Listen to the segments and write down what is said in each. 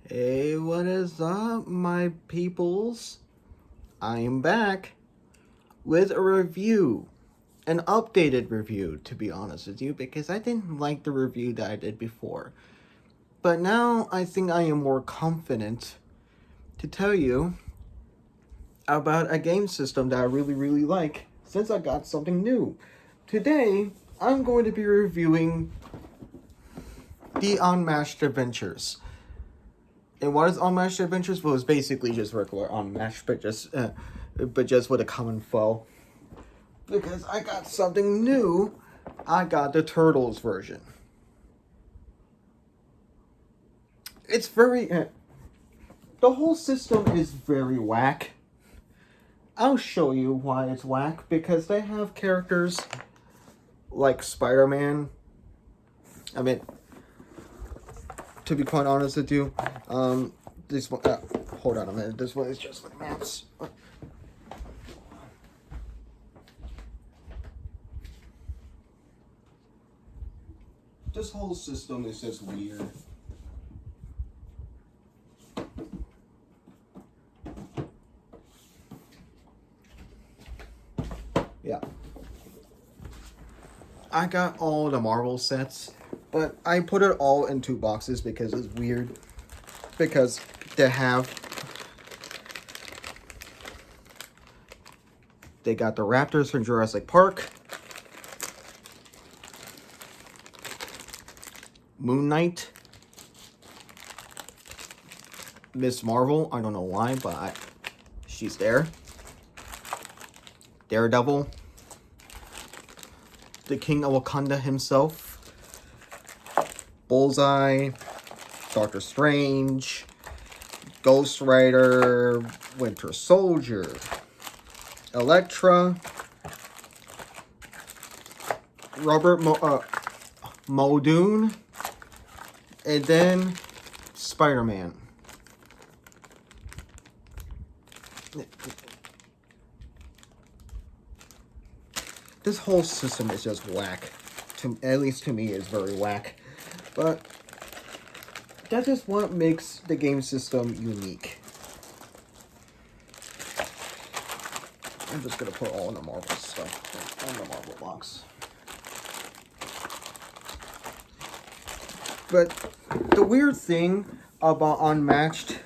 Hey, what is up, my peoples? I am back with a review, an updated review, to be honest with you, because I didn't like the review that I did before. But now I think I am more confident to tell you about a game system that I really like since I got something new. Today, I'm going to be reviewing the Unmatched Adventures. And what is Unmatched Adventures? Well, it's basically just regular Unmatched, but just with a common foe. Because I got something new. I got the Turtles version. It's very... the whole system is very whack. I'll show you why it's whack. Because they have characters like Spider-Man. I mean, to be quite honest with you, this one... hold on a minute. This one is just like maps. This whole system is just weird. Yeah. I got all the Marvel sets, but I put it all in 2 boxes because it's weird. Because they got the Raptors from Jurassic Park, Moon Knight, Miss Marvel, I don't know why, but she's there, Daredevil, the King of Wakanda himself, Bullseye, Doctor Strange, Ghost Rider, Winter Soldier, Elektra, Robert Muldoon, and then Spider-Man. This whole system is just whack. At least to me, it's very whack. But that's just what makes the game system unique. I'm just gonna put all the Marvel stuff on the Marvel box. But the weird thing about Unmatched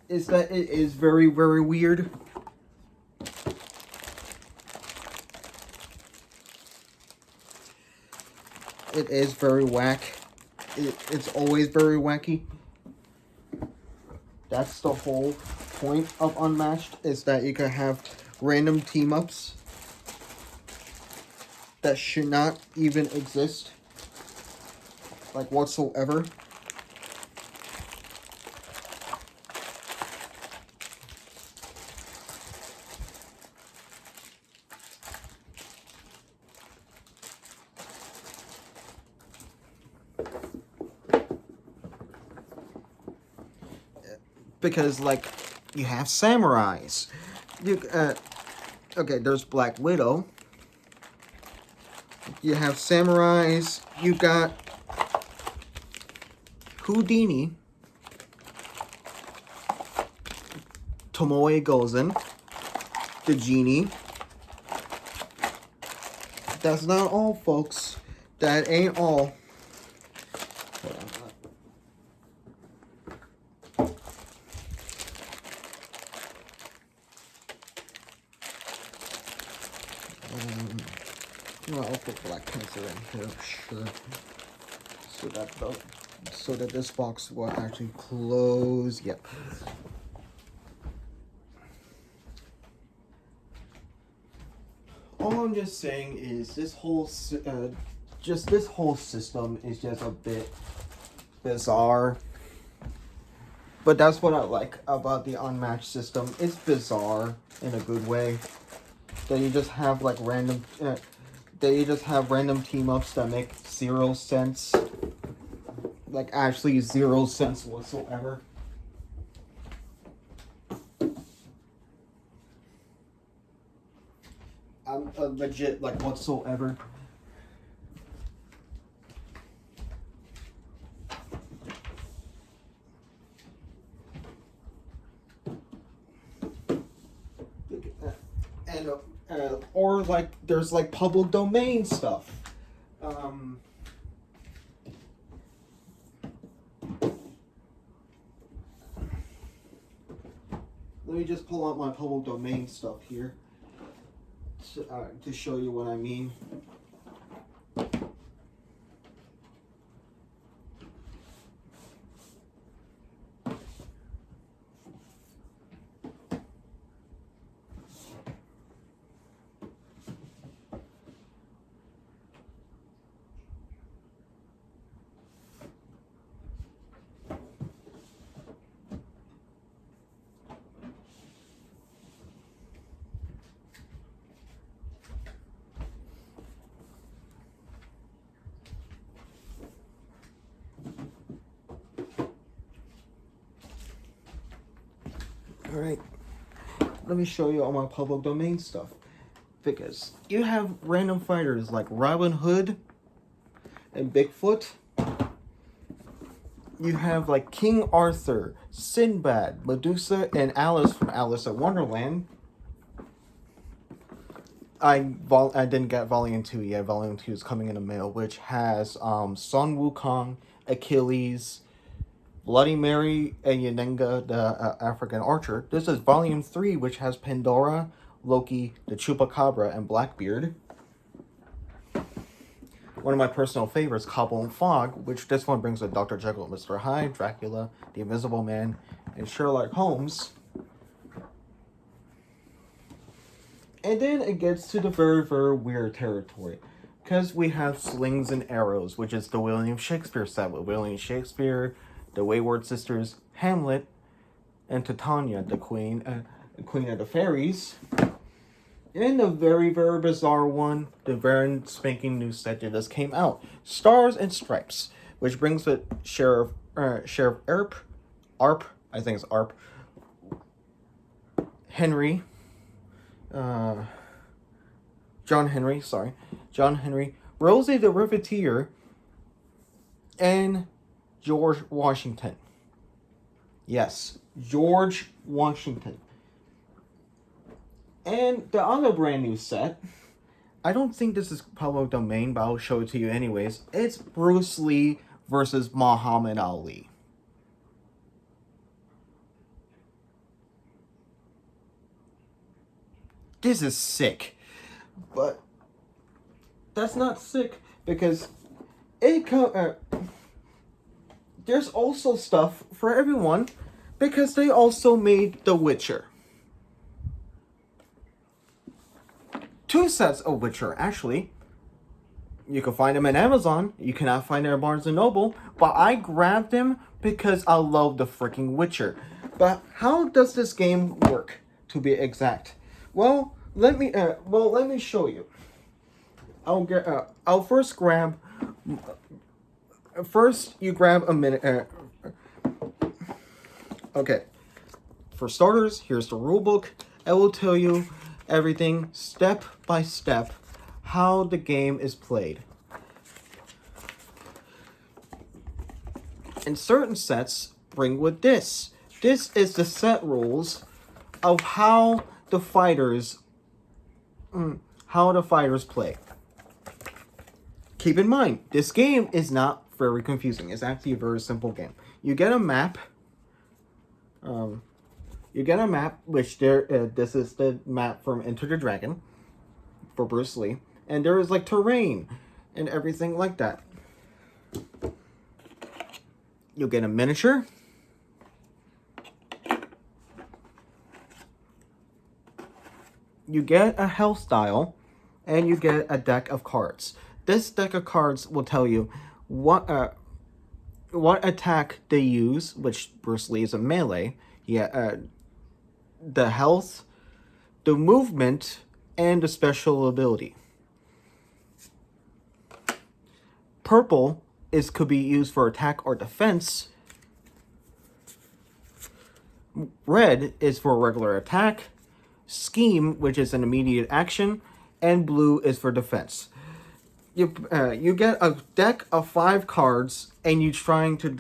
is that it is very weird. It is very whack. It's always very wacky. That's the whole point of Unmatched, is that you can have random team-ups that should not even exist, like whatsoever. Because, like, you have samurais. Okay, there's Black Widow. You have samurais. You got Houdini, Tomoe Gozen, the genie. That's not all, folks. That ain't all. Well, I'll put Black Panther in here, sure. So that this box will actually close. Yep. All I'm just saying is this whole system is just a bit bizarre. But that's what I like about the Unmatched system. It's bizarre in a good way. That you just have like random team-ups that make 0 sense. Like, actually 0 sense whatsoever. I'm legit, like, whatsoever. and or like there's like public domain stuff. Let me just pull out my public domain stuff here to show you what I mean. Alright, let me show you all my public domain stuff. Because you have random fighters like Robin Hood and Bigfoot. You have like King Arthur, Sinbad, Medusa, and Alice from Alice in Wonderland. I didn't get Volume 2 yet. Volume 2 is coming in the mail, which has Sun Wukong, Achilles, Bloody Mary, and Yanenga, the African archer. This is Volume 3, which has Pandora, Loki, the Chupacabra, and Blackbeard. One of my personal favorites, Cobble and Fog, which this one brings with Dr. Jekyll and Mr. Hyde, Dracula, the Invisible Man, and Sherlock Holmes. And then it gets to the very, very weird territory. Because we have Slings and Arrows, which is the William Shakespeare set with William Shakespeare, the Wayward Sisters, Hamlet, and Titania, the Queen of the Fairies. And the very, very bizarre one, the very spanking new set that just came out, Stars and Stripes, which brings with Sheriff Arp, I think it's Arp, Henry, John Henry, Rosie the Riveteer, and George Washington. Yes, George Washington. And the other brand new set, I don't think this is public domain, but I'll show it to you anyways. It's Bruce Lee versus Muhammad Ali. This is sick. But that's not sick because there's also stuff for everyone because they also made The Witcher. 2 sets of Witcher, actually. You can find them on Amazon. You cannot find them at Barnes & Noble. But I grabbed them because I love the freaking Witcher. But how does this game work, to be exact? Well, let me show you. I'll first grab. First, you grab a minute. Okay. For starters, here's the rulebook. I will tell you everything step by step how the game is played. And certain sets bring with this. This is the set rules of how the fighters play. Keep in mind, this game is not very confusing. It's actually a very simple game. You get a map. Which this is the map from Enter the Dragon for Bruce Lee, and there is like terrain and everything like that. You'll get a miniature. You get a health dial, and you get a deck of cards. This deck of cards will tell you what attack they use, which Bruce Lee is a melee. The health, the movement, and the special ability. Purple could be used for attack or defense. Red is for regular attack. Scheme, which is an immediate action, and blue is for defense. You get a deck of 5 cards, and you're trying to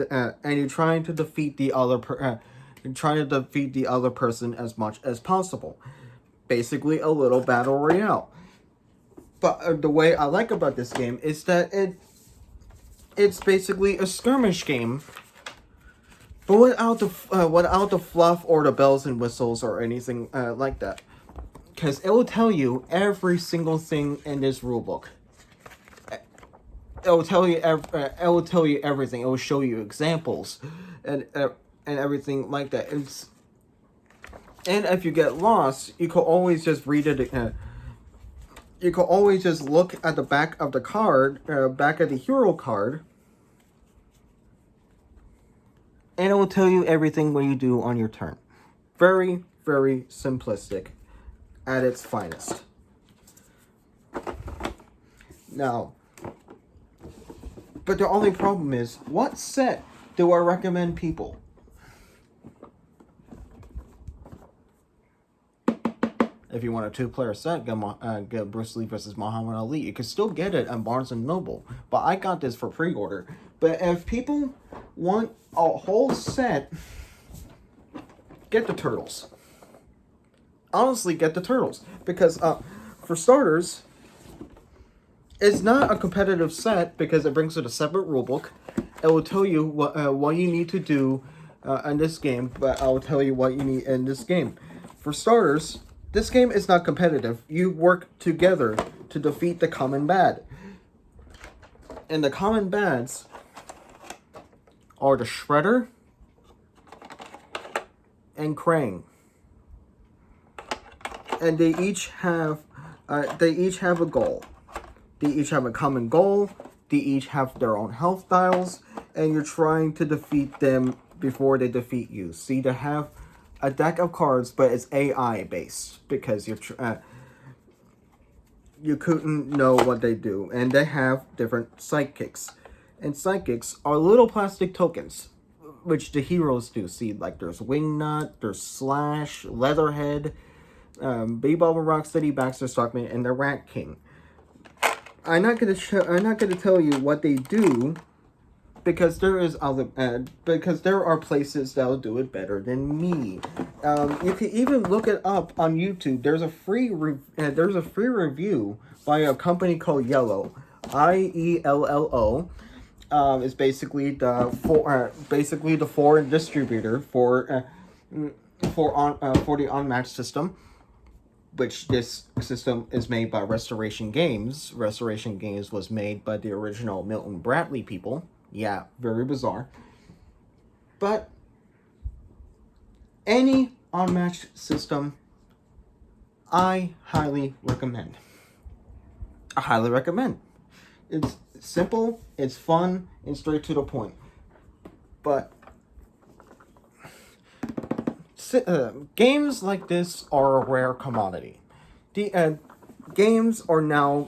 defeat the other person as much as possible. basically a little battle royale. But the way I like about this game is that it's basically a skirmish game, but without the fluff or the bells and whistles or anything like that. Because it will tell you every single thing in this rulebook. It will tell you it will tell you everything. It will show you examples, and everything like that. And if you get lost, you can always just read it. You can always just look at the back of the card, back of the hero card, and it will tell you everything what you do on your turn. Very, very simplistic at its finest. Now, but the only problem is, what set do I recommend people? If you want a 2-player set, get Bruce Lee versus Muhammad Ali. You can still get it on Barnes & Noble, but I got this for pre-order. But if people want a whole set, get the Turtles. Honestly, get the Turtles. Because, for starters, it's not a competitive set because it brings with a separate rulebook. It will tell you what you need to do in this game, but I will tell you what you need in this game. For starters, this game is not competitive. You work together to defeat the common bad. And the common bads are the Shredder and Krang. And they each have a goal. They each have a common goal. They each have their own health dials, and you're trying to defeat them before they defeat you. See, they have a deck of cards, but it's AI based because you couldn't know what they do, and they have different sidekicks, and sidekicks are little plastic tokens, which the heroes do. See, like there's Wingnut, there's Slash, Leatherhead, Bebop, Rocksteady, Baxter, Stockman, and the Rat King. I'm not gonna tell you what they do, because there are places that'll do it better than me. You can even look it up on YouTube. There's a free review by a company called Yellow, IELLO. It's basically the foreign distributor for the Unmatched system, which this system is made by Restoration Games. Restoration Games was made by the original Milton Bradley people. Yeah, very bizarre. But any Unmatched system, I highly recommend. I highly recommend. It's simple, it's fun, and straight to the point. But games like this are a rare commodity. The games are now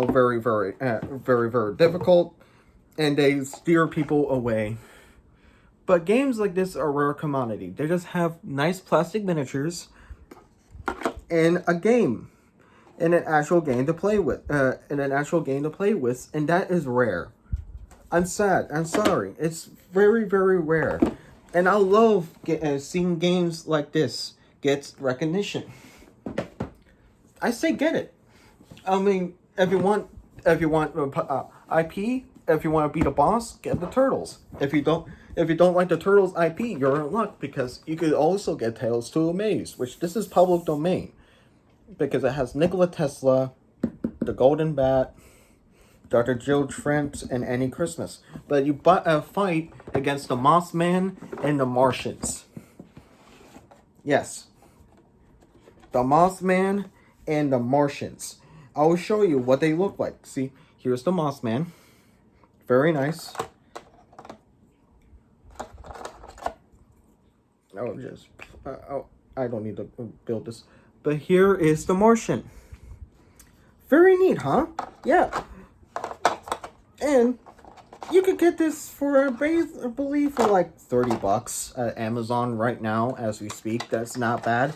very, very difficult, and they steer people away. But games like this are a rare commodity. They just have nice plastic miniatures and a game, and an actual game to play with, and that is rare. I'm sad. I'm sorry. It's very, very rare. And I love seeing games like this get recognition. I say get it. I mean, if you want IP, if you want to be the boss, get the Turtles. If you don't like the Turtles IP, you're in luck, because you could also get Tales to Amaze, which this is public domain, because it has Nikola Tesla, the Golden Bat, Dr. Jill Trent, and Annie Christmas. But you fight against the Mothman and the Martians. Yes. The Mothman and the Martians. I will show you what they look like. See, here's the Mothman. Very nice. I don't need to build this. But here is the Martian. Very neat, huh? Yeah. And you could get this for, I believe, for like $30 at Amazon right now as we speak. That's not bad.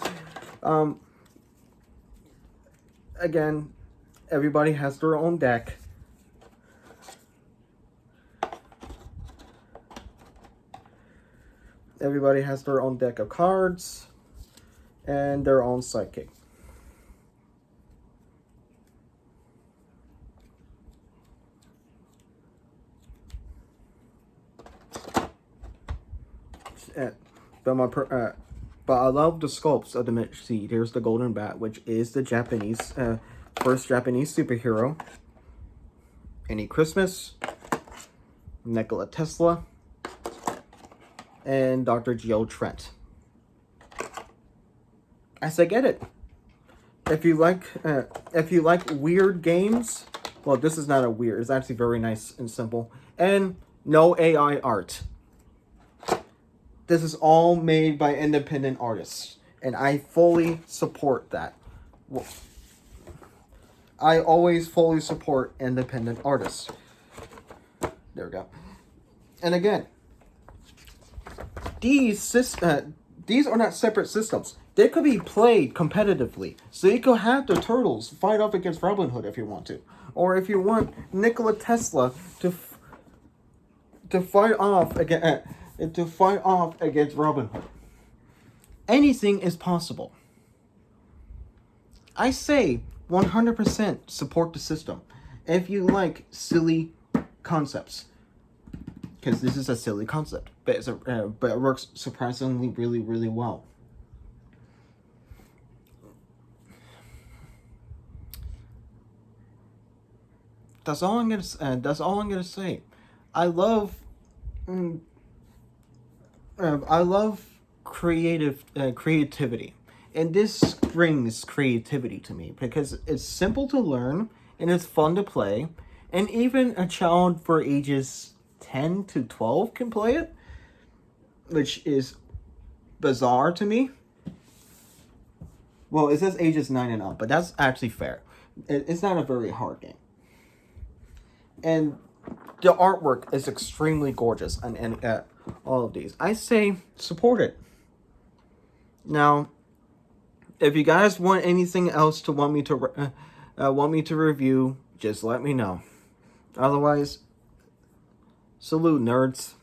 Again, everybody has their own deck. Everybody has their own deck of cards. and their own sidekick. Uh, but I love the sculpts of the Mitch Seed. Here's the Golden Bat, which is the Japanese first Japanese superhero. Any Christmas, Nikola Tesla, and Dr. Geo Trent. I say get it. If you like weird games, well, this is not a weird. It's actually very nice and simple, and no AI art. This is all made by independent artists, and I fully support that. I always fully support independent artists. There we go. And again, these are not separate systems. They could be played competitively. So you could have the Turtles fight off against Robin Hood if you want to. Or if you want Nikola Tesla to fight off against Robin Hood. Anything is possible. I say 100% support the system. If you like silly concepts, because this is a silly concept, but it works surprisingly really, really well. That's all I'm gonna say. I love creativity, and this brings creativity to me because it's simple to learn and it's fun to play, and even a child for ages 10 to 12 can play it, which is bizarre to me. Well, it says ages 9 and up, but that's actually fair. It's not a very hard game. And the artwork is extremely gorgeous and all of these. I say support it. Now, if you guys want anything else to want me to review, just let me know. Otherwise, salute nerds.